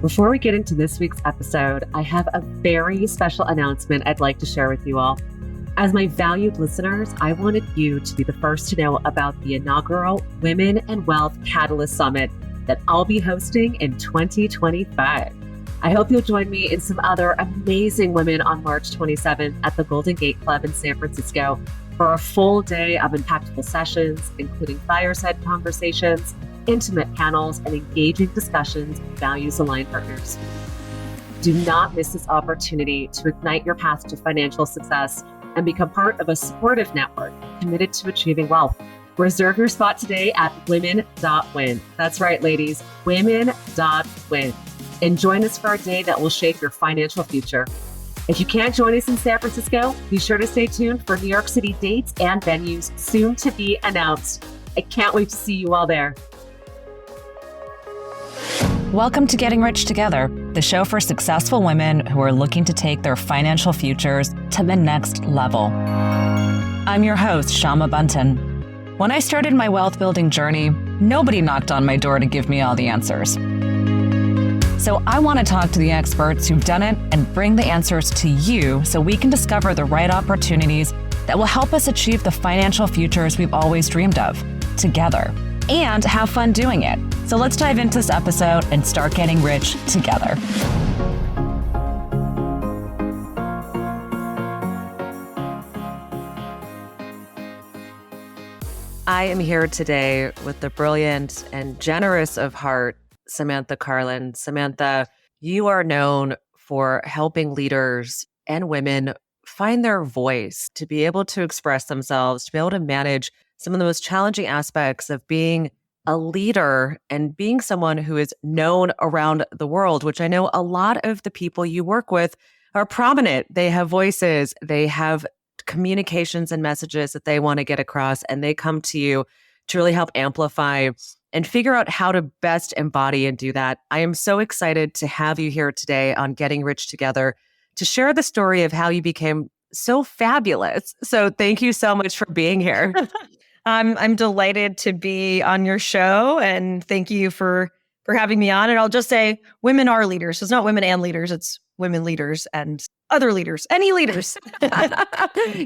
Before we get into this week's episode, I have a very special announcement I'd like to share with you all. As my valued listeners, I wanted you to be the first to know about the inaugural Women and Wealth Catalyst Summit that I'll be hosting in 2025. I hope you'll join me and some other amazing women on March 27th at the Golden Gate Club in San Francisco for a full day of impactful sessions, including fireside conversations, intimate panels, and engaging discussions with values-aligned partners. Do not miss this opportunity to ignite your path to financial success and become part of a supportive network committed to achieving wealth. Reserve your spot today at women.win. That's right, ladies, women.win. And join us for a day that will shape your financial future. If you can't join us in San Francisco, be sure to stay tuned for New York City dates and venues soon to be announced. I can't wait to see you all there. Welcome to Getting Rich Together, the show for successful women who are looking to take their financial futures to the next level. I'm your host, Shama Bunton. When I started my wealth building journey, nobody knocked on my door to give me all the answers. So I want to talk to the experts who've done it and bring the answers to you so we can discover the right opportunities that will help us achieve the financial futures we've always dreamed of together and have fun doing it. So let's dive into this episode and start getting rich together. I am here today with the brilliant and generous of heart, Samantha Karlin. Samantha, you are known for helping leaders and women find their voice, to be able to express themselves, to be able to manage some of the most challenging aspects of being a leader and being someone who is known around the world, which I know a lot of the people you work with are prominent. They have voices, they have communications and messages that they want to get across, and they come to you to really help amplify and figure out how to best embody and do that. I am so excited to have you here today on Getting Rich Together to share the story of how you became so fabulous. So thank you so much for being here. I'm delighted to be on your show, and thank you for having me on. And I'll just say, women are leaders. So it's not women and leaders; it's women leaders and other leaders, any leaders.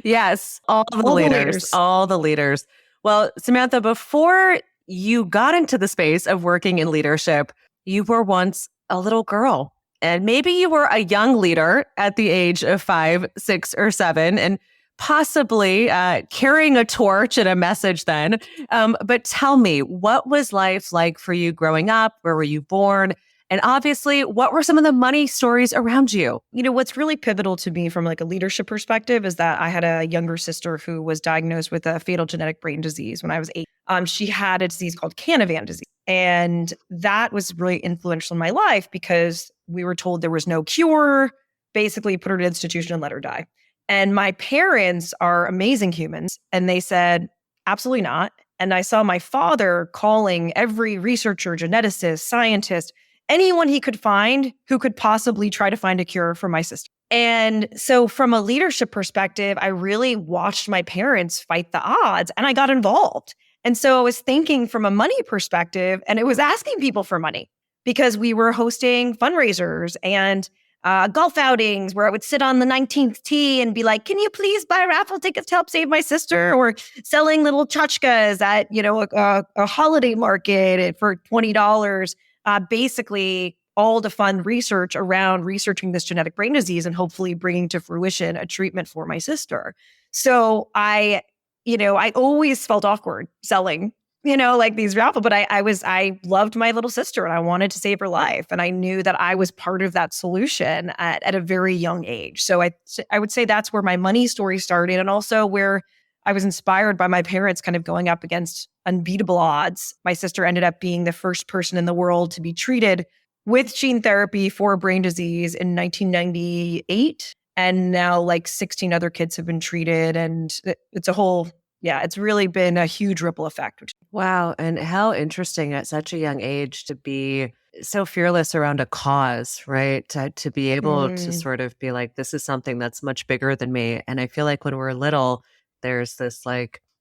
Yes, all the leaders. Well, Samantha, before you got into the space of working in leadership, you were once a little girl, and maybe you were a young leader at the age of 5, 6, or 7, and possibly carrying a torch and a message then. But tell me, what was life like for you growing up? Where were you born? And obviously, what were some of the money stories around you? You know, what's really pivotal to me from like a leadership perspective is that I had a younger sister who was diagnosed with a fatal genetic brain disease when I was 8. She had a disease called Canavan disease. And that was really influential in my life because we were told there was no cure, basically put her to institution and let her die. And my parents are amazing humans. And they said, absolutely not. And I saw my father calling every researcher, geneticist, scientist, anyone he could find who could possibly try to find a cure for my sister. And so from a leadership perspective, I really watched my parents fight the odds and I got involved. And so I was thinking from a money perspective, and it was asking people for money because we were hosting fundraisers and golf outings where I would sit on the 19th tee and be like, can you please buy raffle tickets to help save my sister? Or selling little tchotchkes at, a holiday market for $20, basically all to fund research around researching this genetic brain disease and hopefully bringing to fruition a treatment for my sister. So I always felt awkward selling like these raffle, but I loved my little sister and I wanted to save her life. And I knew that I was part of that solution at a very young age. So I would say that's where my money story started, and also where I was inspired by my parents kind of going up against unbeatable odds. My sister ended up being the first person in the world to be treated with gene therapy for brain disease in 1998. And now like 16 other kids have been treated, and it's really been a huge ripple effect. Wow. And how interesting at such a young age to be so fearless around a cause, right? To be able to sort of be like, this is something that's much bigger than me. And I feel like when we're little, there's this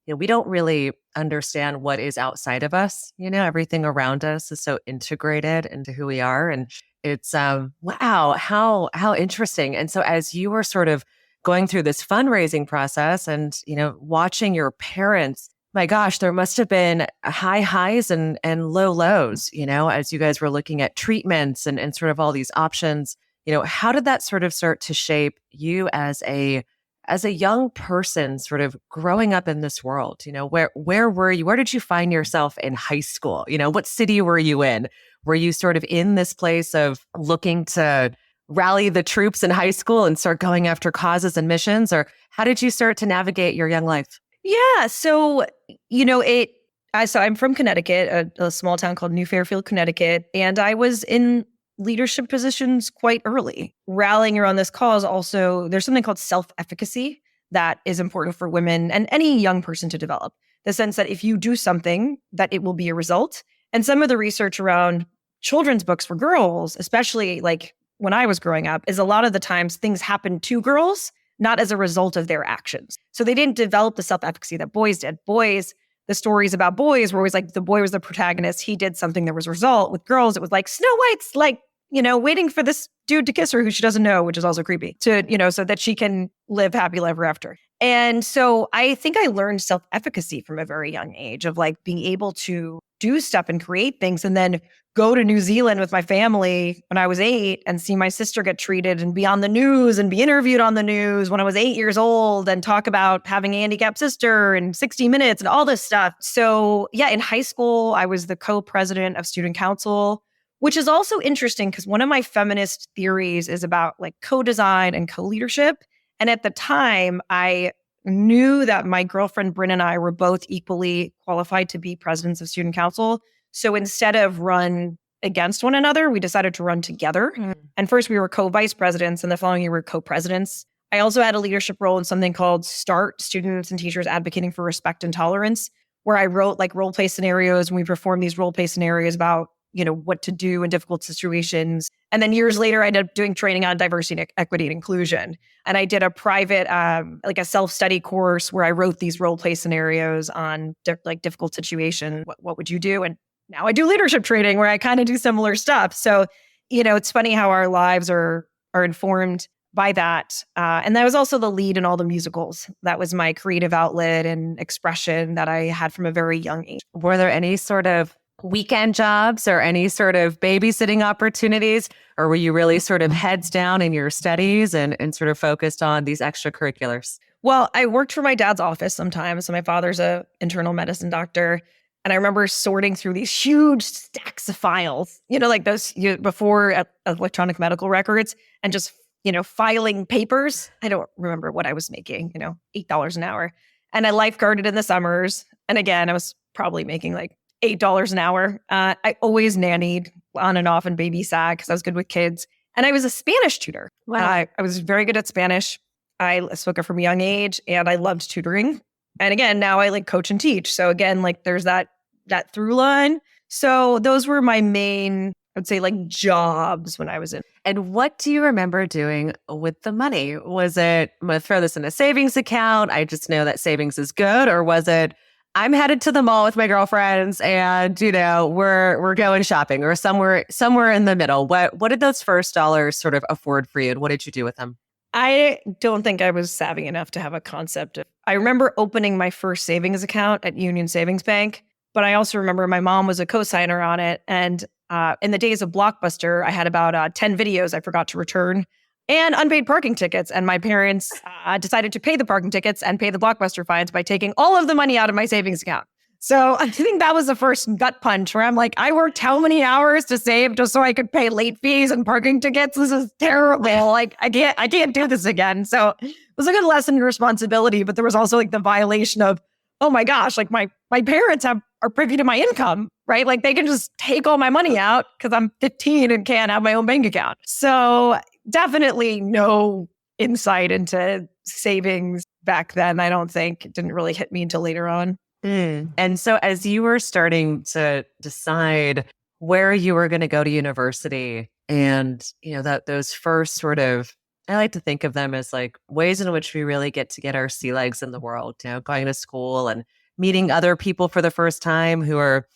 we don't really understand what is outside of us. Everything around us is so integrated into who we are. And It's wow, how interesting. And so as you were sort of going through this fundraising process and, watching your parents, my gosh, there must have been high highs and low lows, as you guys were looking at treatments and sort of all these options. How did that sort of start to shape you as a young person sort of growing up in this world? Where were you? Where did you find yourself in high school? What city were you in? Were you sort of in this place of looking to rally the troops in high school and start going after causes and missions? Or how did you start to navigate your young life? Yeah. So, I'm from Connecticut, a small town called New Fairfield, Connecticut. And I was in leadership positions quite early. Rallying around this cause also, there's something called self-efficacy that is important for women and any young person to develop. The sense that if you do something, that it will be a result. And some of the research around children's books for girls, especially like when I was growing up, is a lot of the times things happen to girls, not as a result of their actions. So they didn't develop the self-efficacy that boys did. Boys, the stories about boys were always like the boy was the protagonist. He did something, there was a result. With girls, it was like Snow White's like, waiting for this dude to kiss her who she doesn't know, which is also creepy, so that she can live happily ever after. And so I think I learned self-efficacy from a very young age of like being able to do stuff and create things, and then go to New Zealand with my family when I was 8 and see my sister get treated and be on the news and be interviewed on the news when I was 8 years old and talk about having a handicapped sister and 60 Minutes and all this stuff. So yeah, in high school, I was the co-president of student council, which is also interesting because one of my feminist theories is about like co-design and co-leadership. And at the time, I knew that my girlfriend Bryn and I were both equally qualified to be presidents of student council. So instead of run against one another, we decided to run together. And first we were co-vice presidents, and the following year we were co-presidents. I also had a leadership role in something called START, Students and Teachers Advocating for Respect and Tolerance, where I wrote like role play scenarios, and we performed these role play scenarios about what to do in difficult situations. And then years later, I ended up doing training on diversity, equity, and inclusion. And I did a private, like a self-study course where I wrote these role play scenarios on difficult situations. What would you do? And now I do leadership training where I kind of do similar stuff. So, it's funny how our lives are informed by that. And that was also the lead in all the musicals. That was my creative outlet and expression that I had from a very young age. Were there any sort of weekend jobs or any sort of babysitting opportunities? Or were you really sort of heads down in your studies and sort of focused on these extracurriculars? Well, I worked for my dad's office sometimes. So my father's an internal medicine doctor. And I remember sorting through these huge stacks of files, like those before electronic medical records, and just, filing papers. I don't remember what I was making, $8 an hour. And I lifeguarded in the summers. And again, I was probably making like $8 an hour. I always nannied on and off and babysat because I was good with kids. And I was a Spanish tutor. Wow. I was very good at Spanish. I spoke it from a young age, and I loved tutoring. And again, now I like coach and teach. So again, like there's that through line. So those were my main, I would say, like jobs when I was in. And what do you remember doing with the money? Was it, I'm going to throw this in a savings account, I just know that savings is good? Or was it, I'm headed to the mall with my girlfriends and, we're going shopping, or somewhere in the middle? What did those first dollars sort of afford for you, and what did you do with them? I don't think I was savvy enough to have a concept of, I remember opening my first savings account at Union Savings Bank, but I also remember my mom was a co-signer on it. And in the days of Blockbuster, I had about 10 videos I forgot to return and unpaid parking tickets. And my parents decided to pay the parking tickets and pay the Blockbuster fines by taking all of the money out of my savings account. So I think that was the first gut punch where I'm like, I worked how many hours to save just so I could pay late fees and parking tickets? This is terrible. Like, I can't do this again. So it was a good lesson in responsibility, but there was also like the violation of, oh my gosh, like my parents are privy to my income, right? Like they can just take all my money out because I'm 15 and can't have my own bank account. So definitely no insight into savings back then. I don't think it didn't really hit me until later on. And so as you were starting to decide where you were going to go to university, and, that those first sort of, I like to think of them as like ways in which we really get to get our sea legs in the world, going to school and meeting other people for the first time who are,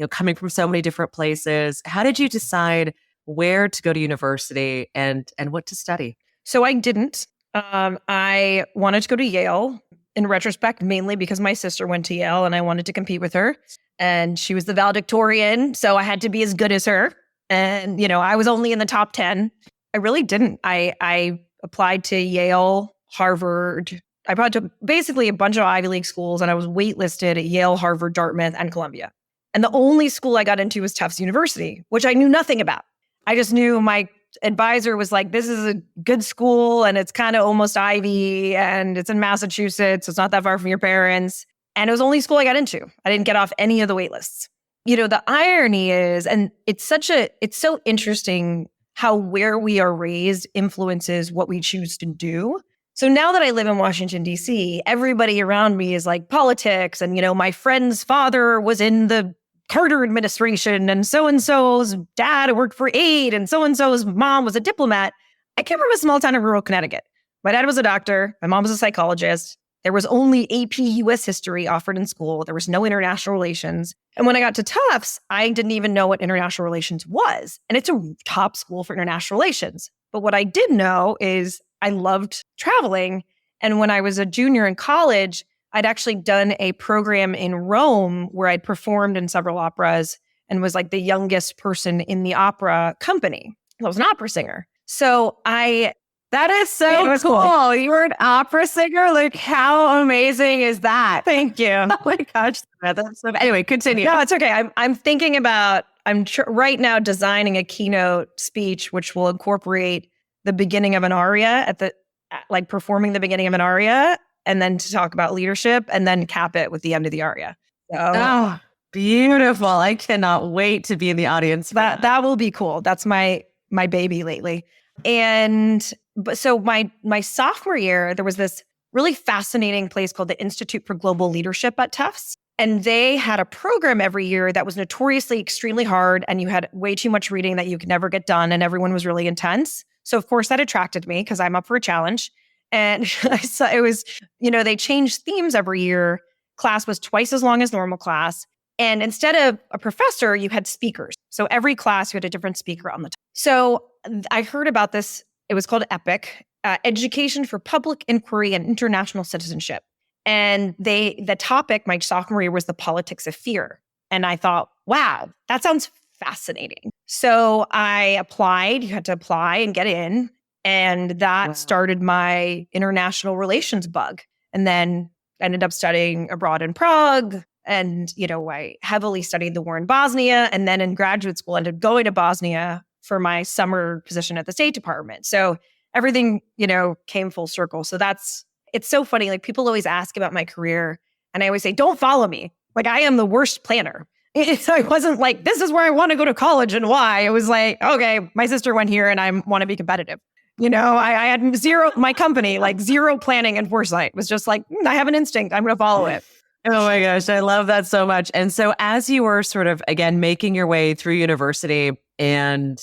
coming from so many different places. How did you decide where to go to university and what to study? So I didn't. I wanted to go to Yale, in retrospect, mainly because my sister went to Yale and I wanted to compete with her. And she was the valedictorian, so I had to be as good as her. And, I was only in the top 10. I really didn't. I applied to Yale, Harvard. I applied to basically a bunch of Ivy League schools, and I was waitlisted at Yale, Harvard, Dartmouth, and Columbia. And the only school I got into was Tufts University, which I knew nothing about. I just knew my advisor was like, this is a good school and it's kind of almost Ivy and it's in Massachusetts. So it's not that far from your parents. And it was the only school I got into. I didn't get off any of the wait lists. The irony is, and it's so interesting how where we are raised influences what we choose to do. So now that I live in Washington, D.C., everybody around me is like politics. And, my friend's father was in the Carter administration, and so-and-so's dad worked for aid, and so-and-so's mom was a diplomat. I came from a small town in rural Connecticut. My dad was a doctor. My mom was a psychologist. There was only AP US history offered in school. There was no international relations. And when I got to Tufts, I didn't even know what international relations was. And it's a top school for international relations. But what I did know is I loved traveling. And when I was a junior in college, I'd actually done a program in Rome where I'd performed in several operas and was like the youngest person in the opera company. I was an opera singer. So that is so cool. You were an opera singer? Like, how amazing is that? Thank you. Oh my gosh. That's so, anyway, continue. No, it's okay. I'm thinking about, right now designing a keynote speech, which will incorporate the beginning of an aria performing the beginning of an aria, and then to talk about leadership, and then cap it with the end of the aria. So, oh, beautiful. I cannot wait to be in the audience. That will be cool. That's my baby lately. But so my sophomore year, there was this really fascinating place called the Institute for Global Leadership at Tufts. And they had a program every year that was notoriously extremely hard, and you had way too much reading that you could never get done, and everyone was really intense. So of course that attracted me because I'm up for a challenge. And I saw it was, they changed themes every year. Class was twice as long as normal class. And instead of a professor, you had speakers. So every class, you had a different speaker on the top. So I heard about this. It was called EPIC, Education for Public Inquiry and International Citizenship. And the topic, my sophomore year, was the politics of fear. And I thought, wow, that sounds fascinating. So I applied. You had to apply and get in. And that started my international relations bug. And then ended up studying abroad in Prague. And, I heavily studied the war in Bosnia. And then in graduate school, ended up going to Bosnia for my summer position at the State Department. So everything, came full circle. So it's so funny. Like, people always ask about my career. And I always say, don't follow me. Like, I am the worst planner. I wasn't like, this is where I want to go to college and why. It was like, okay, my sister went here and I want to be competitive. I had my company, like zero planning and foresight. It was just like, I have an instinct. I'm going to follow it. Oh my gosh, I love that so much. And so as you were sort of, again, making your way through university and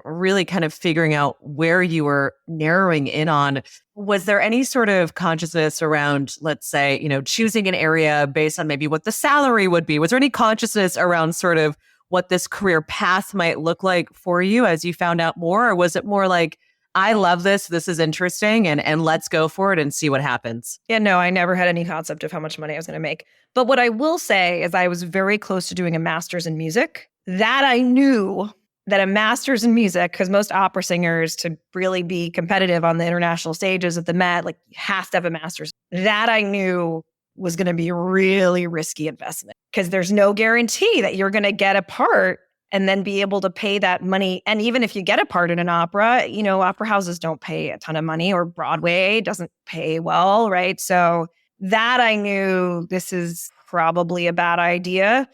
really kind of figuring out where you were narrowing in on, was there any sort of consciousness around, let's say, choosing an area based on maybe what the salary would be? Was there any consciousness around sort of what this career path might look like for you as you found out more? Or was it more like, I love this. This is interesting. And let's go for it and see what happens. Yeah, no, I never had any concept of how much money I was going to make. But what I will say is I was very close to doing a master's in music. That I knew that a master's in music, because most opera singers, to really be competitive on the international stages at the Met, like, you have to have a master's. That I knew was going to be a really risky investment because there's no guarantee that you're going to get a part and then be able to pay that money. And even if you get a part in an opera, opera houses don't pay a ton of money, or Broadway doesn't pay well, right? So that I knew this is probably a bad idea.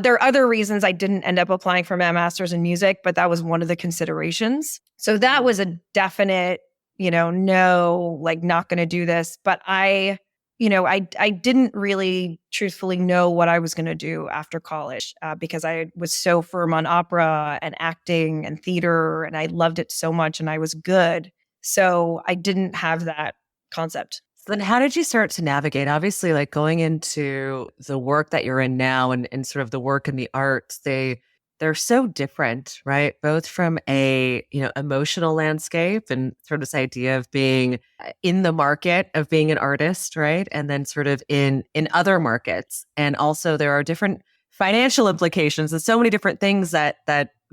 There are other reasons I didn't end up applying for my master's in music, but that was one of the considerations. So that was a definite, no, like, not going to do this. But I didn't really truthfully know what I was going to do after college because I was so firm on opera and acting and theater, and I loved it so much and I was good. So I didn't have that concept. So then how did you start to navigate? Obviously, like, going into the work that you're in now and sort of the work in the arts, they they're so different, right? Both from a, emotional landscape and sort of this idea of being in the market of being an artist, right? And then sort of in other markets. And also there are different financial implications and so many different things that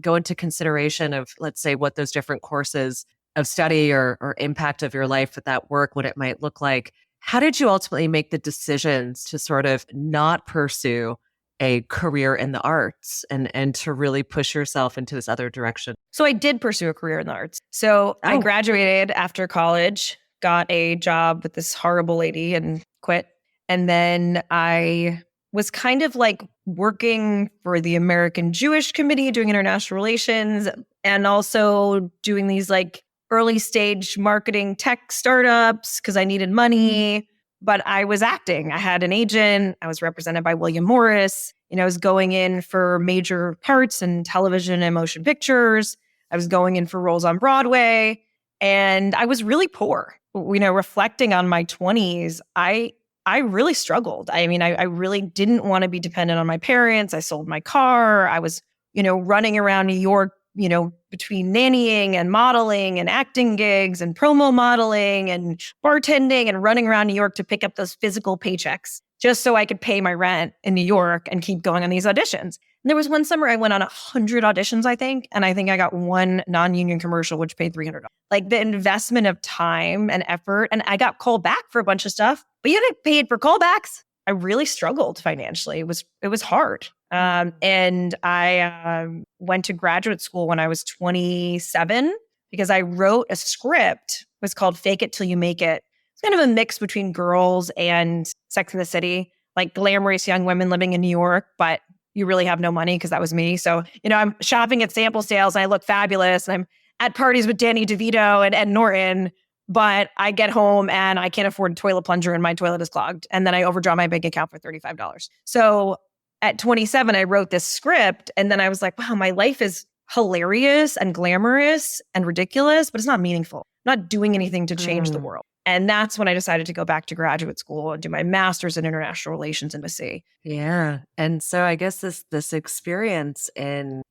go into consideration of, let's say, what those different courses of study or impact of your life at that work, what it might look like. How did you ultimately make the decisions to sort of not pursue a career in the arts and to really push yourself into this other direction? So I did pursue a career in the arts. So I graduated after college, got a job with this horrible lady and quit. And then I was kind of like working for the American Jewish Committee, doing international relations, and also doing these like early stage marketing tech startups because I needed money. But I was acting. I had an agent. I was represented by William Morris. I was going in for major parts in television and motion pictures. I was going in for roles on Broadway. And I was really poor. Reflecting on my 20s, I really struggled. I mean, I really didn't want to be dependent on my parents. I sold my car. I was, running around New York, between nannying and modeling and acting gigs and promo modeling and bartending and running around New York to pick up those physical paychecks just so I could pay my rent in New York and keep going on these auditions. And there was one summer I went on 100 auditions, I think. And I think I got one non-union commercial, which paid $300. Like the investment of time and effort. And I got called back for a bunch of stuff, but you get paid for callbacks. I really struggled financially. It was hard. And I went to graduate school when I was 27 because I wrote a script. It was called Fake It Till You Make It. It's kind of a mix between Girls and Sex and the City, like glamorous young women living in New York, but you really have no money because that was me. So, I'm shopping at sample sales and I look fabulous. And I'm at parties with Danny DeVito and Ed Norton, but I get home and I can't afford a toilet plunger and my toilet is clogged. And then I overdraw my bank account for $35. So at 27, I wrote this script and then I was like, wow, my life is hilarious and glamorous and ridiculous, but it's not meaningful. I'm not doing anything to change the world. And that's when I decided to go back to graduate school and do my master's in international relations in BC. Yeah. And so I guess this experience in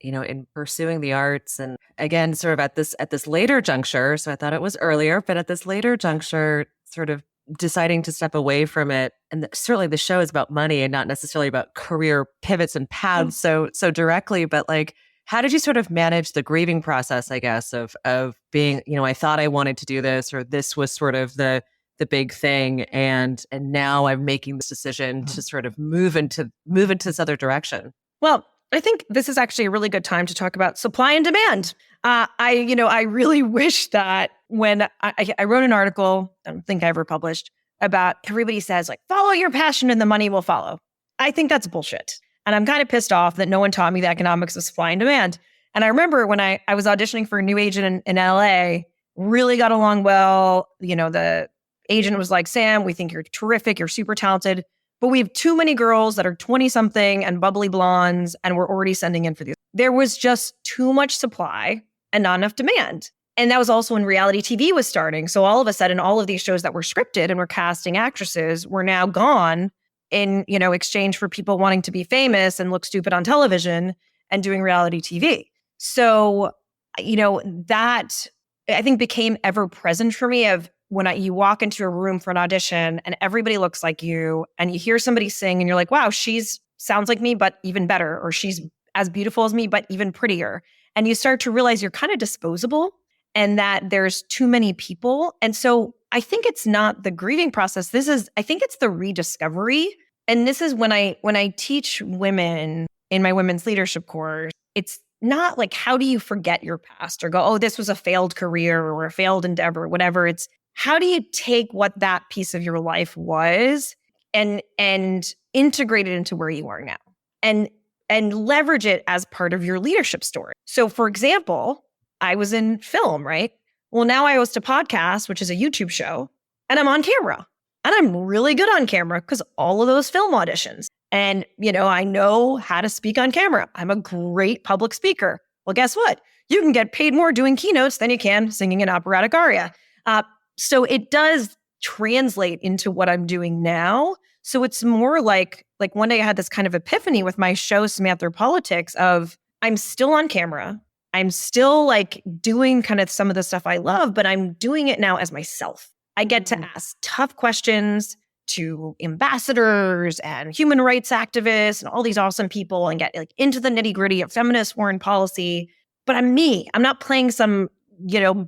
pursuing the arts and again, sort of at this later juncture, so I thought it was earlier, but at this later juncture, sort of deciding to step away from it. And certainly the show is about money and not necessarily about career pivots and paths so directly, but like, how did you sort of manage the grieving process, I guess, of being, I thought I wanted to do this, or this was sort of the big thing, and now I'm making this decision to sort of move into this other direction? Well, I think this is actually a really good time to talk about supply and demand. I really wish that when I wrote an article, I don't think I ever published, about everybody says like, follow your passion and the money will follow. I think that's bullshit. And I'm kind of pissed off that no one taught me the economics of supply and demand. And I remember when I was auditioning for a new agent in LA, really got along well. The agent was like, Sam, we think you're terrific. You're super talented. But we have too many girls that are 20-something and bubbly blondes, and we're already sending in for these. There was just too much supply and not enough demand. And that was also when reality TV was starting. So all of a sudden, all of these shows that were scripted and were casting actresses were now gone in, exchange for people wanting to be famous and look stupid on television and doing reality TV. So, that I think became ever present for me of when you walk into a room for an audition and everybody looks like you and you hear somebody sing and you're like, wow, she's sounds like me, but even better, or she's as beautiful as me, but even prettier. And you start to realize you're kind of disposable and that there's too many people. And so I think it's not the grieving process. I think it's the rediscovery. And this is when I teach women in my women's leadership course, it's not like, how do you forget your past or go, oh, this was a failed career or a failed endeavor, whatever. It's how do you take what that piece of your life was and integrate it into where you are now and leverage it as part of your leadership story. So for example, I was in film, right? Well, now I host a podcast, which is a YouTube show, and I'm on camera. And I'm really good on camera because all of those film auditions. And, I know how to speak on camera. I'm a great public speaker. Well, guess what? You can get paid more doing keynotes than you can singing an operatic aria. So it does translate into what I'm doing now. So it's more like one day I had this kind of epiphany with my show, Samantha Politics, of I'm still on camera. I'm still like doing kind of some of the stuff I love, but I'm doing it now as myself. I get to ask tough questions to ambassadors and human rights activists and all these awesome people and get like into the nitty-gritty of feminist foreign policy. But I'm me. I'm not playing some,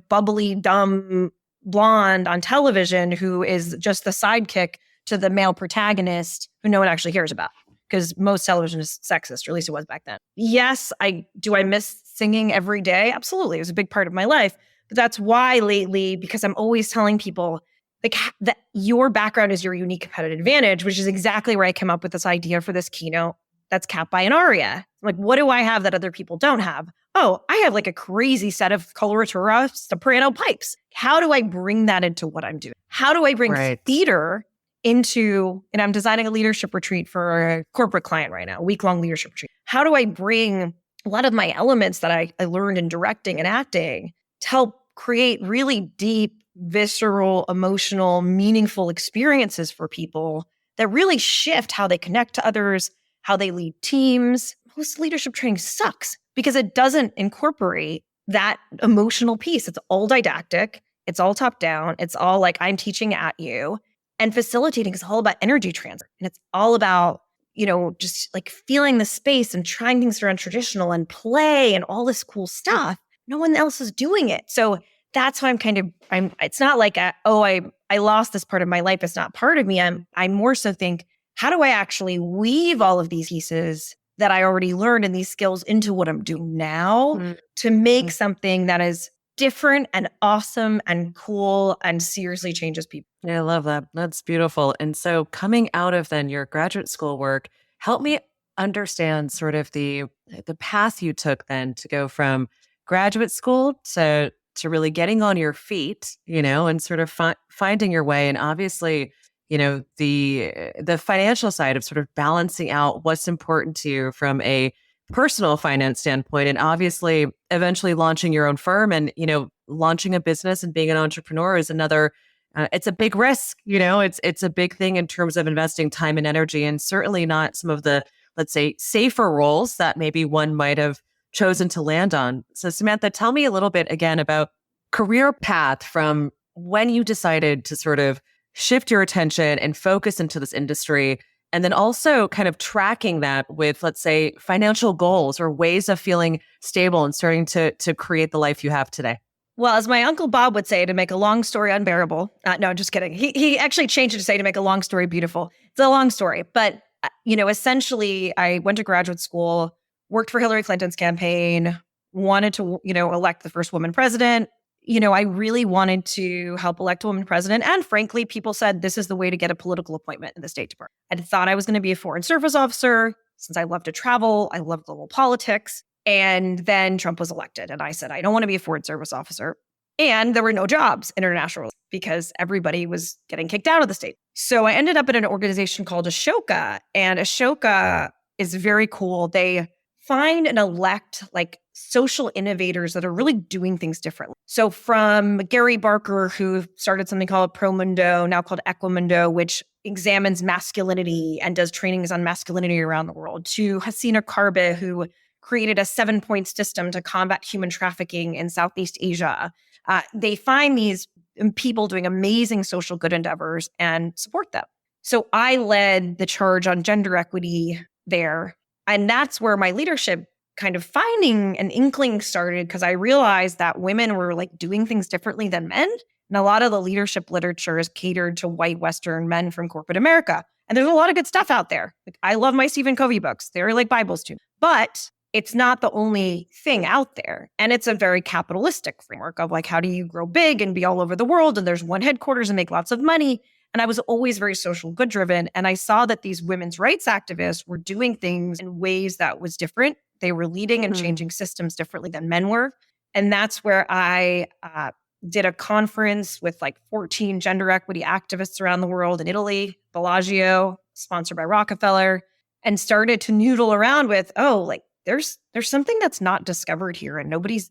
bubbly, dumb blonde on television who is just the sidekick to the male protagonist who no one actually cares about, because most television is sexist, or at least it was back then. Yes, I miss singing every day? Absolutely. It was a big part of my life. But that's why lately, because I'm always telling people like that your background is your unique competitive advantage, which is exactly where I came up with this idea for this keynote that's capped by an aria. Like, what do I have that other people don't have? Oh, I have like a crazy set of coloratura soprano pipes. How do I bring that into what I'm doing? How do I bring theater into, and I'm designing a leadership retreat for a corporate client right now, a week-long leadership retreat. How do I bring a lot of my elements that I learned in directing and acting to help create really deep, visceral, emotional, meaningful experiences for people that really shift how they connect to others, how they lead teams? Most leadership training sucks because it doesn't incorporate that emotional piece. It's all didactic. It's all top down. It's all like, I'm teaching at you. And facilitating is all about energy transfer. And it's all about, just like feeling the space and trying things that are untraditional and play and all this cool stuff. No one else is doing it. So that's why it's not like, I lost this part of my life. It's not part of me. I more so think, how do I actually weave all of these pieces that I already learned and these skills into what I'm doing now to make something that is different and awesome and cool and seriously changes people. Yeah, I love that. That's beautiful. And so coming out of then your graduate school work, help me understand sort of the path you took then to go from graduate school to really getting on your feet, and sort of finding your way. And obviously, the financial side of sort of balancing out what's important to you from a personal finance standpoint, and obviously eventually launching your own firm and, launching a business and being an entrepreneur is another, it's a big risk, it's a big thing in terms of investing time and energy, and certainly not some of the, let's say, safer roles that maybe one might have chosen to land on. So Samantha, tell me a little bit again about career path from when you decided to sort of shift your attention and focus into this industry, and then also kind of tracking that with, let's say, financial goals or ways of feeling stable and starting to create the life you have today. Well, as my Uncle Bob would say, to make a long story unbearable. No, just kidding. He actually changed it to say to make a long story beautiful. It's a long story. But, essentially, I went to graduate school, worked for Hillary Clinton's campaign, wanted to, elect the first woman president. I really wanted to help elect a woman president. And frankly, people said this is the way to get a political appointment in the State Department. I thought I was going to be a foreign service officer since I love to travel. I love global politics. And then Trump was elected. And I said, I don't want to be a foreign service officer. And there were no jobs in international relations because everybody was getting kicked out of the state. So I ended up at an organization called Ashoka. And Ashoka is very cool. They find and elect like social innovators that are really doing things differently. So from Gary Barker, who started something called Promundo, now called Equimundo, which examines masculinity and does trainings on masculinity around the world, to Hasina Karbe, who created a 7-point system to combat human trafficking in Southeast Asia. They find these people doing amazing social good endeavors and support them. So I led the charge on gender equity there. And that's where my leadership kind of finding an inkling started, because I realized that women were like doing things differently than men. And a lot of the leadership literature is catered to white Western men from corporate America. And there's a lot of good stuff out there. Like, I love my Stephen Covey books. They're like Bibles too. But it's not the only thing out there. And it's a very capitalistic framework of like, how do you grow big and be all over the world? And there's one headquarters and make lots of money. And I was always very social good driven. And I saw that these women's rights activists were doing things in ways that was different. They were leading and changing systems differently than men were. And that's where I did a conference with like 14 gender equity activists around the world in Italy, Bellagio, sponsored by Rockefeller, and started to noodle around with, there's something that's not discovered here and nobody's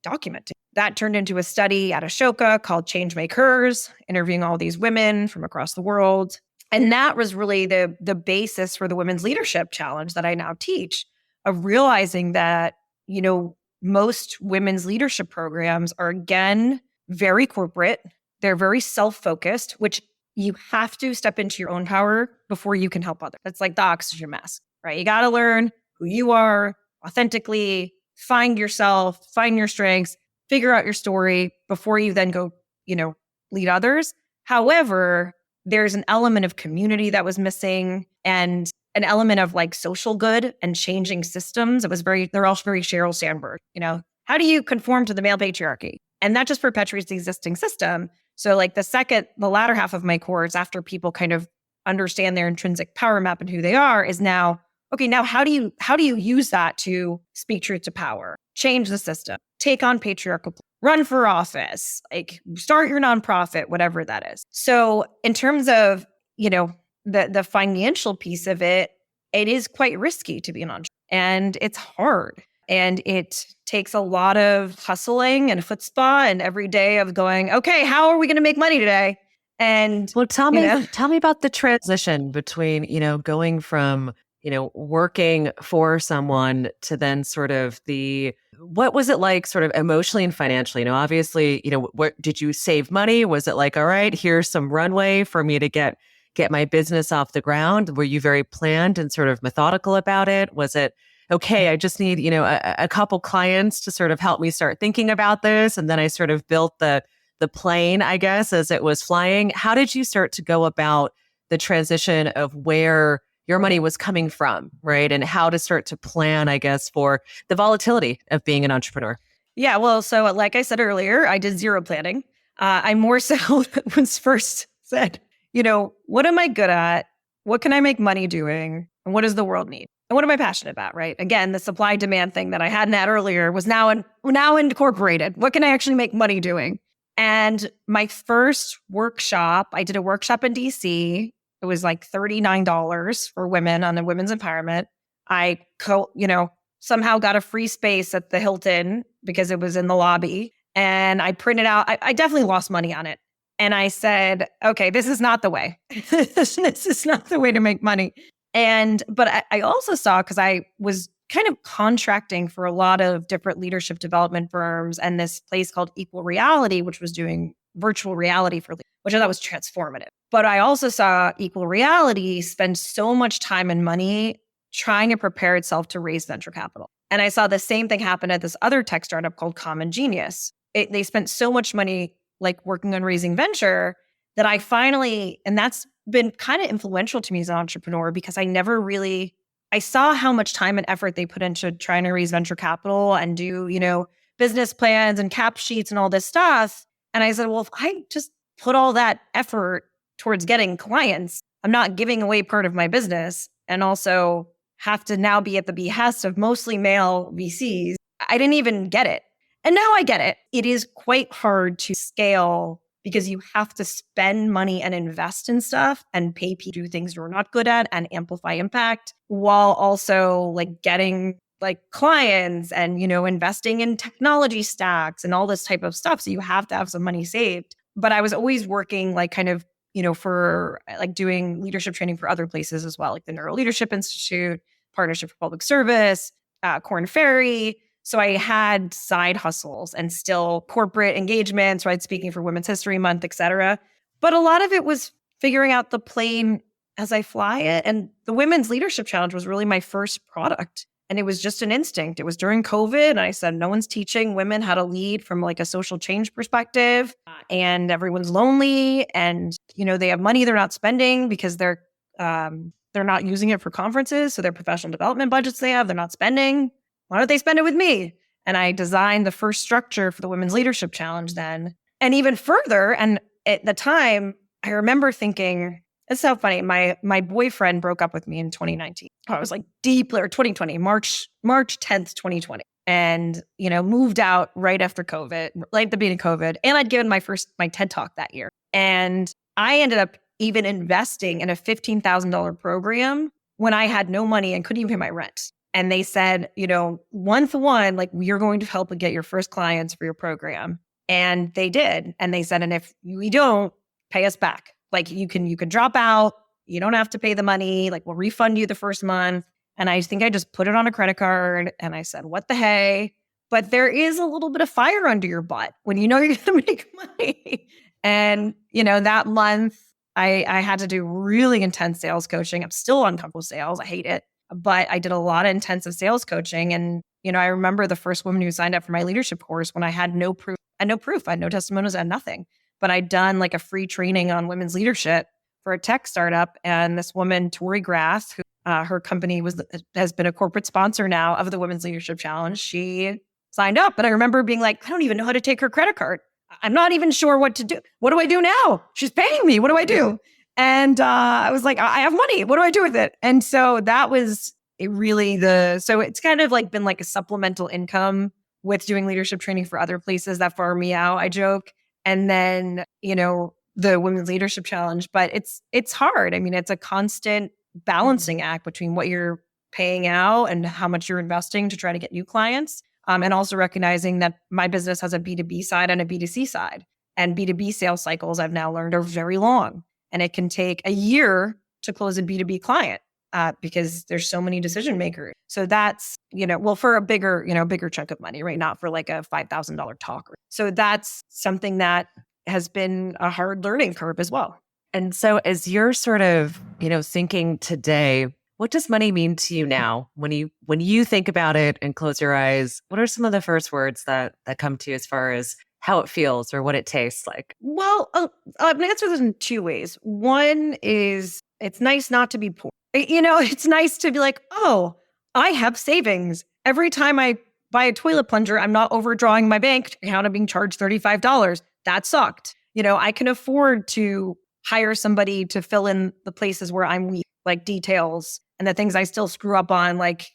documenting. That turned into a study at Ashoka called Change Makers, interviewing all these women from across the world. And that was really the basis for the Women's Leadership Challenge that I now teach, of realizing that, most women's leadership programs are, again, very corporate. They're very self-focused, which you have to step into your own power before you can help others. It's like the oxygen mask, right? You got to learn who you are authentically, find yourself, find your strengths, figure out your story before you then go, lead others. However, there's an element of community that was missing and an element of like social good and changing systems. They're all very Sheryl Sandberg, how do you conform to the male patriarchy? And that just perpetuates the existing system. So like the latter half of my course, after people kind of understand their intrinsic power map and who they are, is now, okay, now how do you use that to speak truth to power, change the system, take on patriarchal, run for office, like start your nonprofit, whatever that is. So in terms of, the financial piece of it, it is quite risky to be an entrepreneur, and it's hard. And it takes a lot of hustling and chutzpah and every day of going, okay, how are we going to make money today? And tell me about the transition between, going from, working for someone to then sort of what was it like sort of emotionally and financially? Obviously, what did you save money? Was it like, all right, here's some runway for me to get my business off the ground? Were you very planned and sort of methodical about it? Was it, okay, I just need, a couple clients to sort of help me start thinking about this. And then I sort of built the plane, I guess, as it was flying. How did you start to go about the transition of where your money was coming from, right? And how to start to plan, I guess, for the volatility of being an entrepreneur? Yeah, well, so like I said earlier, I did zero planning. I more so was first said, what am I good at? What can I make money doing? And what does the world need? And what am I passionate about, right? Again, the supply demand thing that I hadn't had earlier was now incorporated. What can I actually make money doing? And my first workshop, I did a workshop in DC. It was like $39 for women on the women's empowerment. I somehow got a free space at the Hilton because it was in the lobby. And I printed out, I definitely lost money on it. And I said, okay, this is not the way. This is not the way to make money. But I also saw, because I was kind of contracting for a lot of different leadership development firms and this place called Equal Reality, which was doing virtual reality which I thought was transformative. But I also saw Equal Reality spend so much time and money trying to prepare itself to raise venture capital. And I saw the same thing happen at this other tech startup called Common Genius. They spent so much money like working on raising venture that I finally, and that's been kind of influential to me as an entrepreneur, because I saw how much time and effort they put into trying to raise venture capital and do, business plans and cap sheets and all this stuff. And I said, well, if I just put all that effort towards getting clients, I'm not giving away part of my business and also have to now be at the behest of mostly male VCs. I didn't even get it. And now I get it. It is quite hard to scale because you have to spend money and invest in stuff and pay people to do things you're not good at and amplify impact, while also like getting like clients and, investing in technology stacks and all this type of stuff. So you have to have some money saved. But I was always working like kind of, for like doing leadership training for other places as well, like the Neuro Leadership Institute, Partnership for Public Service, Korn Ferry. So I had side hustles and still corporate engagements, right? Speaking for Women's History Month, et cetera. But a lot of it was figuring out the plane as I fly it. And the Women's Leadership Challenge was really my first product. And it was just an instinct. It was during COVID. And I said, no one's teaching women how to lead from like a social change perspective. And everyone's lonely. And, they have money they're not spending because they're not using it for conferences. So their professional development budgets they're not spending. Why don't they spend it with me? And I designed the first structure for the Women's Leadership Challenge then. And even further, and at the time, I remember thinking, it's so funny. My boyfriend broke up with me in 2019. I was like or 2020, March 10th, 2020. And, moved out right after COVID, right at the beginning of COVID. And I'd given my TED Talk that year. And I ended up even investing in a $15,000 program when I had no money and couldn't even pay my rent. And they said, 1-to-1, like, you're going to help get your first clients for your program. And they did. And they said, and if we don't, pay us back. Like, you can drop out. You don't have to pay the money. Like, we'll refund you the first month. And I think I just put it on a credit card and I said, what the hey? But there is a little bit of fire under your butt when you know you're going to make money. And, that month I had to do really intense sales coaching. I'm still uncomfortable with sales. I hate it. But I did a lot of intensive sales coaching. And, I remember the first woman who signed up for my leadership course when I had no proof. I had no testimonials, I had nothing. But I'd done like a free training on women's leadership for a tech startup. And this woman, Tori Grass, who her company has been a corporate sponsor now of the Women's Leadership Challenge, she signed up. And I remember being like, I don't even know how to take her credit card. I'm not even sure what to do. What do I do now? She's paying me. What do I do? And I was like, I have money. What do I do with it? And so that was so it's kind of like been like a supplemental income with doing leadership training for other places that farm me out, I joke. And then, the Women's Leadership Challenge, but it's hard. I mean, it's a constant balancing act between what you're paying out and how much you're investing to try to get new clients. And also recognizing that my business has a B2B side and a B2C side. And B2B sales cycles, I've now learned, are very long. And it can take a year to close a B2B client because there's so many decision makers. So that's, for a bigger chunk of money, right? Not for like a $5,000 talk. So that's something that has been a hard learning curve as well. And so as you're sort of, thinking today, what does money mean to you now? When you think about it and close your eyes, what are some of the first words that come to you as far as how it feels or what it tastes like? Well, I'm going to answer this in two ways. One is it's nice not to be poor. It's nice to be like, oh, I have savings. Every time I buy a toilet plunger, I'm not overdrawing my bank account and being charged $35. That sucked. I can afford to hire somebody to fill in the places where I'm weak, like details and the things I still screw up on, like,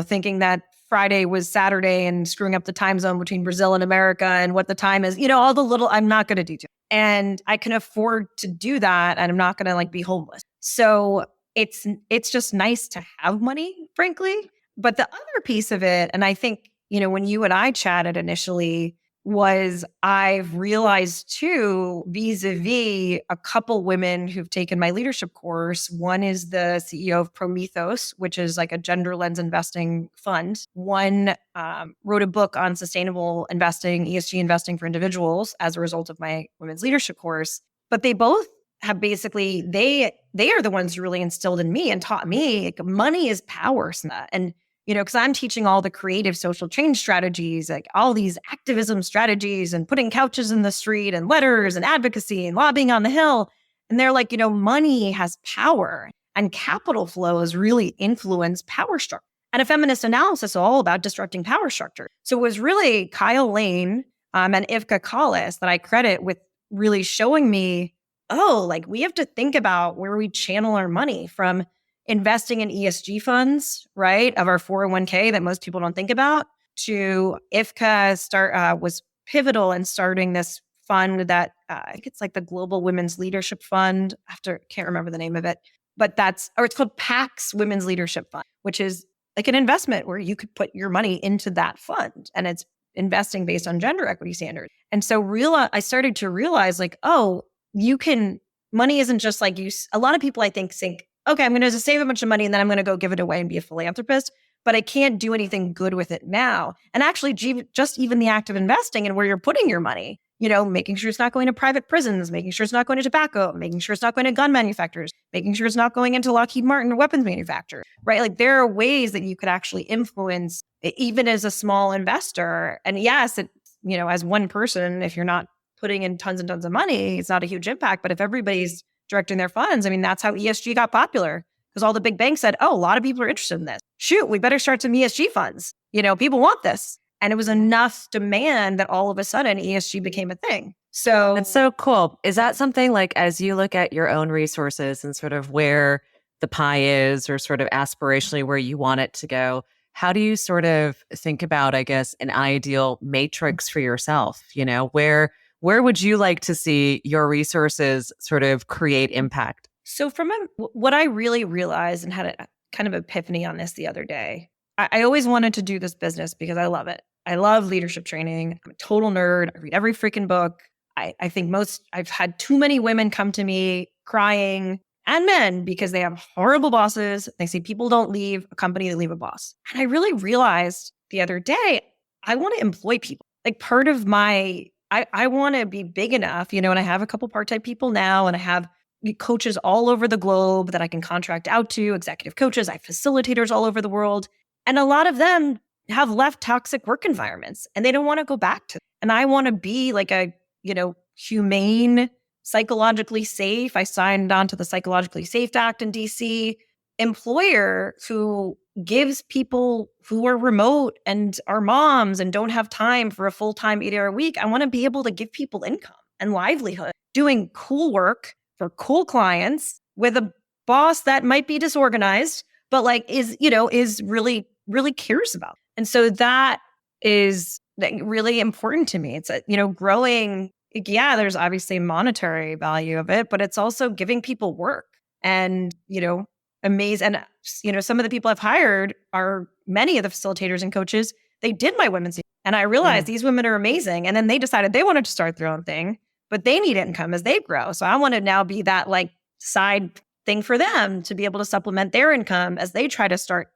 thinking that Friday was Saturday and screwing up the time zone between Brazil and America and what the time is, all the little, I'm not going to detail. And I can afford to do that. And I'm not going to be homeless. So it's just nice to have money, frankly. But the other piece of it, and I think, when you and I chatted initially, was I've realized too, vis-a-vis a couple women who've taken my leadership course. One is the CEO of Prometheus, which is like a gender lens investing fund. One wrote a book on sustainable investing, ESG investing for individuals as a result of my women's leadership course. But they both have basically, they are the ones who really instilled in me and taught me like, money is power. And because I'm teaching all the creative social change strategies, like all these activism strategies and putting couches in the street and letters and advocacy and lobbying on the Hill. And they're like, money has power and capital flows really influence power structure. And a feminist analysis is all about disrupting power structure. So it was really Kyle Lane and Ivka Collis that I credit with really showing me, we have to think about where we channel our money from investing in ESG funds, right, of our 401k that most people don't think about, to Ivka was pivotal in starting this fund that I think it's like the Global Women's Leadership Fund. Can't remember the name of it, but it's called PAX Women's Leadership Fund, which is like an investment where you could put your money into that fund, and it's investing based on gender equity standards. And so I started to realize money isn't just like a lot of people I think, okay, I'm going to save a bunch of money and then I'm going to go give it away and be a philanthropist, but I can't do anything good with it now. And actually, just even the act of investing and where you're putting your money, making sure it's not going to private prisons, making sure it's not going to tobacco, making sure it's not going to gun manufacturers, making sure it's not going into Lockheed Martin or weapons manufacturers, right? Like there are ways that you could actually influence even as a small investor. And yes, as one person, if you're not putting in tons and tons of money, it's not a huge impact. But if everybody's directing their funds, that's how ESG got popular, because all the big banks said, oh, a lot of people are interested in this. Shoot, we better start some ESG funds. People want this. And it was enough demand that all of a sudden ESG became a thing. So that's so cool. Is that something like, as you look at your own resources and sort of where the pie is, or sort of aspirationally where you want it to go, how do you sort of think about, I guess, an ideal matrix for yourself? Where would you like to see your resources sort of create impact? So what I really realized, and had a kind of epiphany on this the other day, I always wanted to do this business because I love it. I love leadership training. I'm a total nerd. I read every freaking book. I think I've had too many women come to me crying, and men because they have horrible bosses. They say people don't leave a company, they leave a boss. And I really realized the other day, I want to employ people. Like part of I want to be big enough, and I have a couple part-time people now, and I have coaches all over the globe that I can contract out to, executive coaches. I have facilitators all over the world. And a lot of them have left toxic work environments and they don't want to go back to. And I want to be like a, humane, psychologically safe. I signed on to the Psychologically Safe Act in DC, employer who gives people who are remote and are moms and don't have time for a full-time 8-hour week. I want to be able to give people income and livelihood, doing cool work for cool clients with a boss that might be disorganized, but is really, really cares about. And so that is really important to me. It's, growing. Yeah, there's obviously monetary value of it, but it's also giving people work and, amazing. And, some of the people I've hired are many of the facilitators and coaches. They did my women's. And I realized these women are amazing. And then they decided they wanted to start their own thing, but they need income as they grow. So I want to now be that side thing for them to be able to supplement their income as they try to start,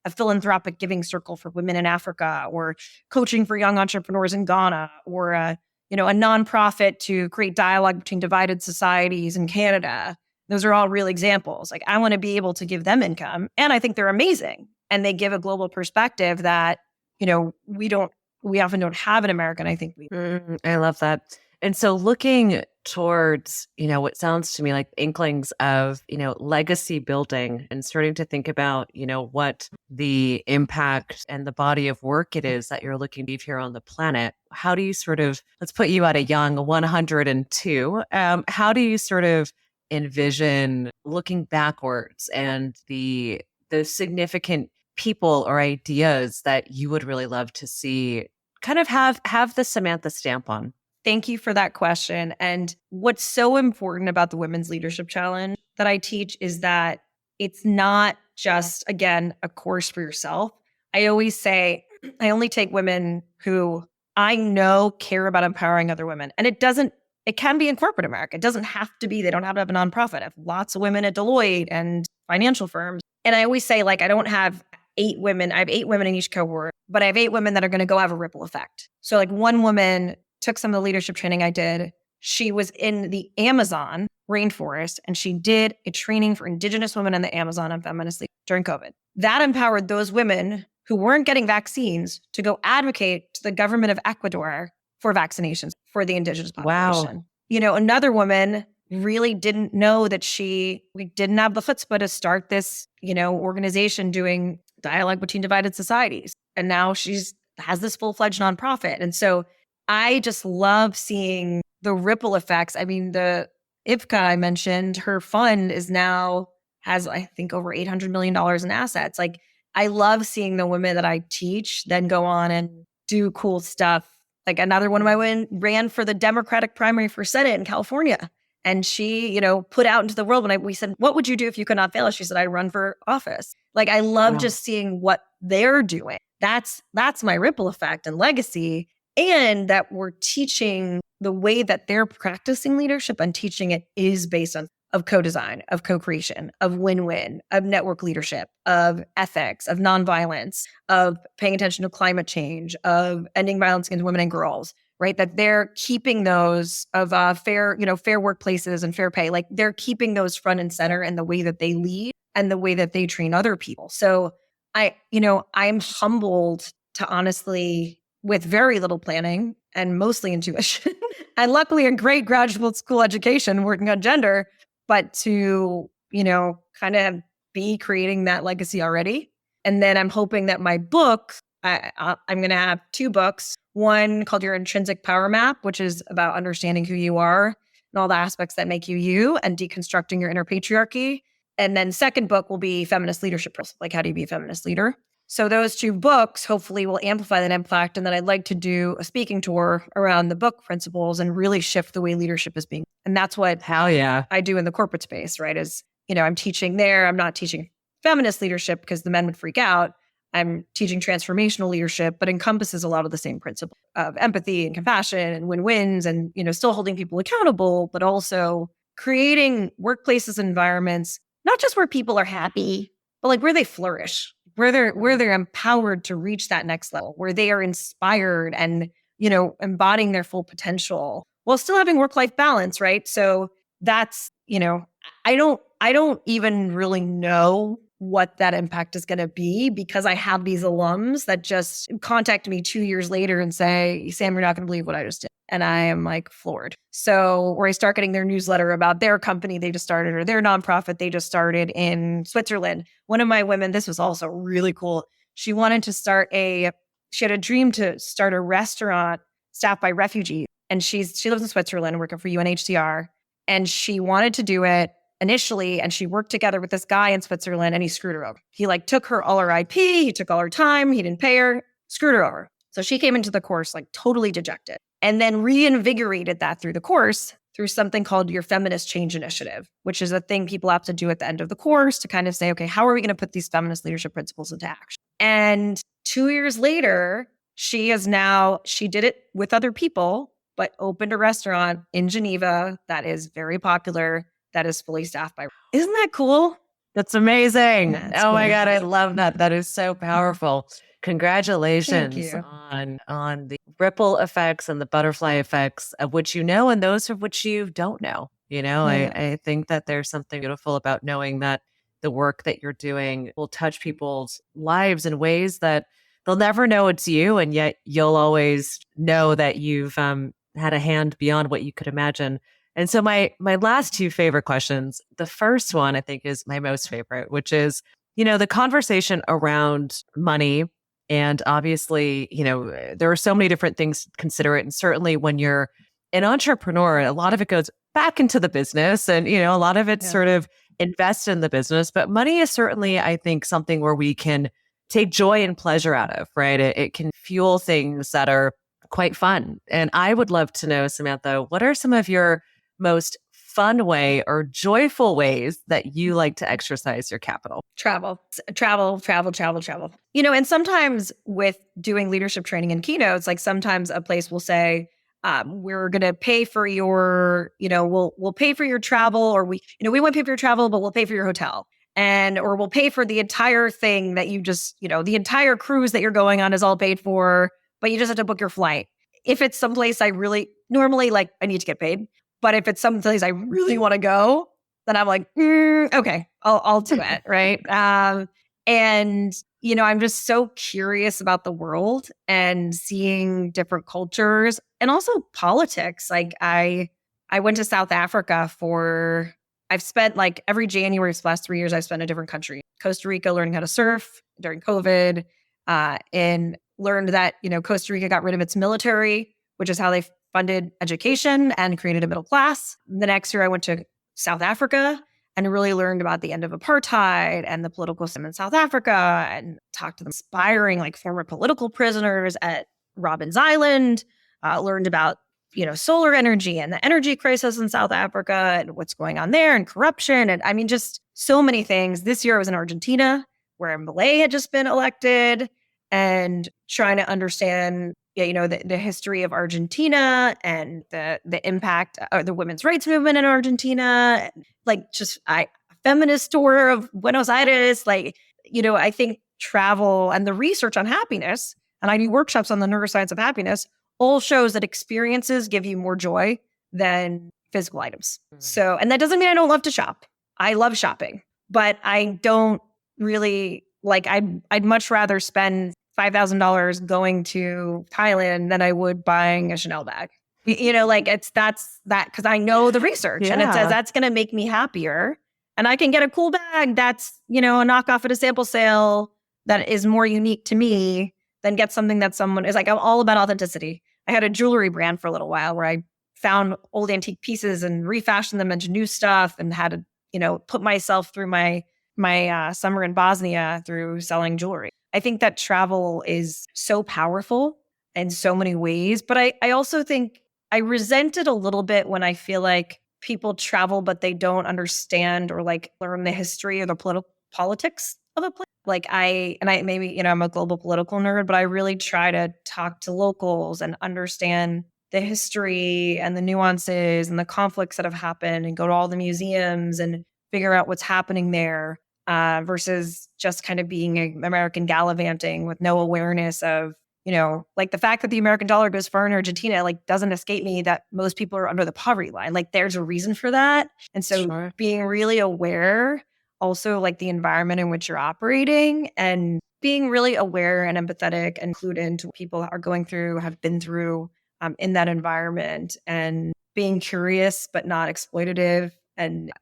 a philanthropic giving circle for women in Africa, or coaching for young entrepreneurs in Ghana, or a nonprofit to create dialogue between divided societies in Canada. Those are all real examples. I want to be able to give them income. And I think they're amazing. And they give a global perspective that, we often don't have in America. And I think I love that. And so looking towards, what sounds to me like inklings of, legacy building and starting to think about, what the impact and the body of work it is that you're looking to leave here on the planet. How do you let's put you at a young 102. How do you envision looking backwards and the significant people or ideas that you would really love to see kind of have the Samantha stamp on? Thank you for that question. And what's so important about the Women's Leadership Challenge that I teach is that it's not just, again, a course for yourself. I always say, I only take women who I know care about empowering other women. And it can be in corporate America. It doesn't have to be, they don't have to have a nonprofit. I have lots of women at Deloitte and financial firms. And I always say, I don't have 8 women. I have 8 women in each cohort, but I have 8 women that are going to go have a ripple effect. So one woman took some of the leadership training I did. She was in the Amazon rainforest and she did a training for Indigenous women in the Amazon on feminist leadership during COVID. That empowered those women who weren't getting vaccines to go advocate to the government of Ecuador for vaccinations for the Indigenous population. Wow. Another woman really didn't know that we didn't have the chutzpah to start this, organization doing dialogue between divided societies. And now has this full-fledged nonprofit. And so I just love seeing the ripple effects. I mean, the IFCA I mentioned, her fund has, I think, over $800 million in assets. I love seeing the women that I teach then go on and do cool stuff. Another one of my women ran for the Democratic primary for Senate in California. And she, put out into the world when we said, what would you do if you could not fail? She said, I'd run for office. I love just seeing what they're doing. That's my ripple effect and legacy. And that we're teaching the way that they're practicing leadership and teaching it is based on of co-design, of co-creation, of win-win, of network leadership, of ethics, of nonviolence, of paying attention to climate change, of ending violence against women and girls, right? That they're keeping those of fair workplaces and fair pay. They're keeping those front and center in the way that they lead and the way that they train other people. So I'm humbled to honestly, with very little planning and mostly intuition, and luckily a great graduate school education working on gender, but to, kind of be creating that legacy already. And then I'm hoping that my book, I'm going to have 2 books, one called Your Intrinsic Power Map, which is about understanding who you are and all the aspects that make you you and deconstructing your inner patriarchy. And then second book will be Feminist Leadership, how do you be a feminist leader? So those 2 books hopefully will amplify that impact. And then I'd like to do a speaking tour around the book principles and really shift the way leadership is being. And that's what I do in the corporate space, right? I'm teaching there. I'm not teaching feminist leadership because the men would freak out. I'm teaching transformational leadership, but encompasses a lot of the same principles of empathy and compassion and win-wins and, still holding people accountable, but also creating workplaces, environments, not just where people are happy, but like where they flourish, where they're empowered to reach that next level, where they are inspired and, embodying their full potential while still having work-life balance, right? So that's, I don't even really know what that impact is going to be because I have these alums that just contact me 2 years later and say, Sam, you're not going to believe what I just did. And I am like floored. So where I start getting their newsletter about their company they just started or their nonprofit they just started in Switzerland. One of my women, this was also really cool. She wanted to she had a dream to start a restaurant staffed by refugees. And she lives in Switzerland working for UNHCR. And she wanted to do it initially, and she worked together with this guy in Switzerland, and he screwed her over. He took her all her IP, he took all her time, he didn't pay her, screwed her over. So she came into the course totally dejected, and then reinvigorated that through the course through something called your feminist change initiative, which is a thing people have to do at the end of the course to kind of say, okay, how are we going to put these feminist leadership principles into action? And 2 years later, she did it with other people, but opened a restaurant in Geneva that is very popular, that is fully staffed by. Isn't that cool? That's amazing. Yeah, oh my God, I love that. That is so powerful. Congratulations you. on the ripple effects and the butterfly effects of which you know and those of which you don't know. I think that there's something beautiful about knowing that the work that you're doing will touch people's lives in ways that they'll never know it's you, and yet you'll always know that you've had a hand beyond what you could imagine. And so my last two favorite questions, the first one I think is my most favorite, which is, the conversation around money. And obviously, there are so many different things to consider it. And certainly when you're an entrepreneur, a lot of it goes back into the business and, a lot of it sort of invest in the business. But money is certainly, I think, something where we can take joy and pleasure out of, right? It can fuel things that are quite fun. And I would love to know, Samantha, what are some of your most fun way or joyful ways that you like to exercise your capital? Travel. And sometimes with doing leadership training and keynotes, sometimes a place will say, we're going to pay for your, we'll pay for your travel, or we won't pay for your travel, but we'll pay for your hotel. Or we'll pay for the entire thing that you just, the entire cruise that you're going on is all paid for, but you just have to book your flight. If it's someplace I really, normally I need to get paid. But if it's someplace I really want to go, then I'm like, okay, I'll do it, right? And I'm just so curious about the world and seeing different cultures and also politics. I went to South Africa I've spent every January for the last 3 years, I've spent in a different country. Costa Rica, learning how to surf during COVID, and learned that, Costa Rica got rid of its military, which is how they funded education and created a middle class. The next year I went to South Africa and really learned about the end of apartheid and the political system in South Africa, and talked to the inspiring former political prisoners at Robben's Island, learned about solar energy and the energy crisis in South Africa and what's going on there, and corruption. And I mean, just so many things. This year I was in Argentina, where Milei had just been elected, and trying to understand the history of Argentina and the impact of the women's rights movement in Argentina, feminist tour of Buenos Aires. I think travel and the research on happiness, and I do workshops on the neuroscience of happiness, all shows that experiences give you more joy than physical items. So, and that doesn't mean I don't love to shop. I love shopping, but I don't really I'd much rather spend $5,000 going to Thailand than I would buying a Chanel bag. That's because I know the research and it says that's going to make me happier. And I can get a cool bag that's, a knockoff at a sample sale that is more unique to me than get something that someone is I'm all about authenticity. I had a jewelry brand for a little while where I found old antique pieces and refashioned them into new stuff, and had to, put myself through my summer in Bosnia through selling jewelry. I think that travel is so powerful in so many ways, but I also think I resent it a little bit when I feel like people travel, but they don't understand or learn the history or the politics of a place. I'm a global political nerd, but I really try to talk to locals and understand the history and the nuances and the conflicts that have happened and go to all the museums and figure out what's happening there versus just kind of being an American gallivanting with no awareness of, like the fact that the American dollar goes far in Argentina, like doesn't escape me that most people are under the poverty line. Like there's a reason for that. And so being really aware, also like the environment in which you're operating and being really aware and empathetic and clued into what people are going through, have been through in that environment, and being curious but not exploitative. And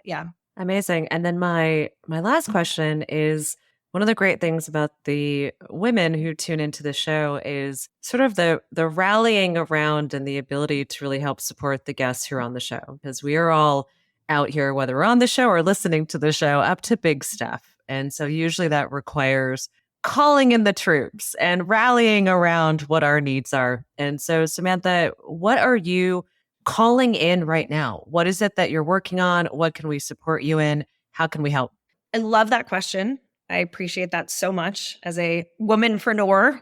Amazing. And then my last question is, one of the great things about the women who tune into the show is sort of the rallying around and the ability to really help support the guests who are on the show, because we are all out here, whether we're on the show or listening to the show, up to big stuff. And so usually that requires calling in the troops and rallying around what our needs are. And so, Samantha, what are you calling in right now? What is it that you're working on? What can we support you in? How can we help? I love that question. I appreciate that so much as a womanpreneur.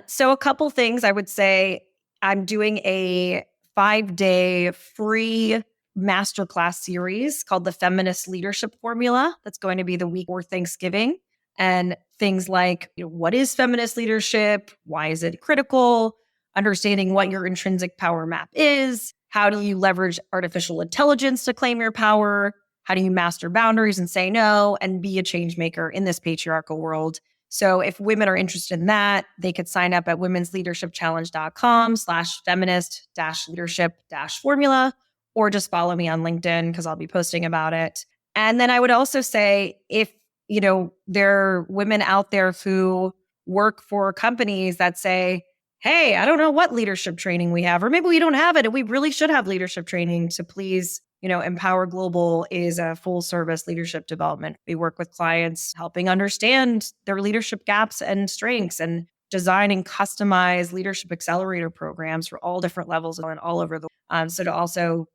So a couple things I would say. I'm doing a 5-day free masterclass series called the Feminist Leadership Formula. That's going to be the week before Thanksgiving. And things like, what is feminist leadership? Why is it critical? Understanding what your intrinsic power map is. How do you leverage artificial intelligence to claim your power? How do you master boundaries and say no and be a change maker in this patriarchal world? So if women are interested in that, they could sign up at womensleadershipchallenge.com/feminist-leadership-formula, or just follow me on LinkedIn because I'll be posting about it. And then I would also say, if there are women out there who work for companies that say, hey, I don't know what leadership training we have, or maybe we don't have it and we really should have leadership training, to please, Empower Global is a full service leadership development. We work with clients helping understand their leadership gaps and strengths, and designing customized leadership accelerator programs for all different levels and all over the world. So to also,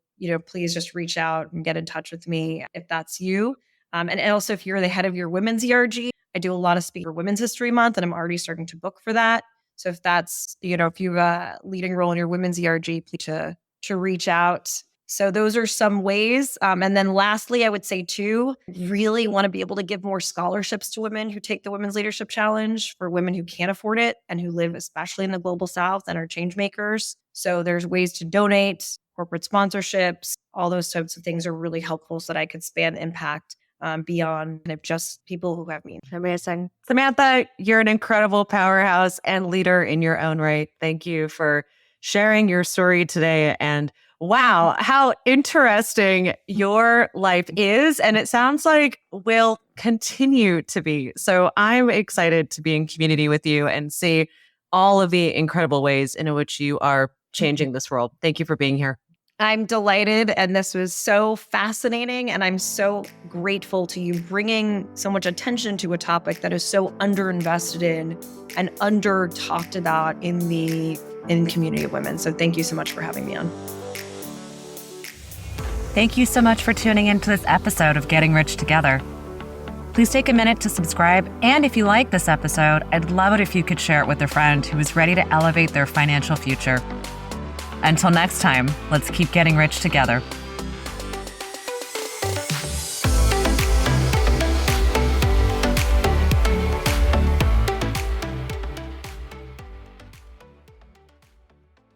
please just reach out and get in touch with me if that's you. And also, if you're the head of your women's ERG, I do a lot of speaking for Women's History Month, and I'm already starting to book for that. So if that's, if you have a leading role in your women's ERG, please to reach out. So those are some ways. And then lastly, I would say too, really want to be able to give more scholarships to women who take the Women's Leadership Challenge, for women who can't afford it and who live especially in the global South and are change makers. So there's ways to donate, corporate sponsorships, all those types of things are really helpful so that I could span impact beyond kind of just people who have me. Amazing. Samantha, you're an incredible powerhouse and leader in your own right. Thank you for sharing your story today. And wow, how interesting your life is. And it sounds like will continue to be. So I'm excited to be in community with you and see all of the incredible ways in which you are changing this world. Thank you for being here. I'm delighted. And this was so fascinating. And I'm so grateful to you bringing so much attention to a topic that is so underinvested in and under talked about in community of women. So thank you so much for having me on. Thank you so much for tuning into this episode of Getting Rich Together. Please take a minute to subscribe. And if you like this episode, I'd love it if you could share it with a friend who is ready to elevate their financial future. Until next time, let's keep getting rich together.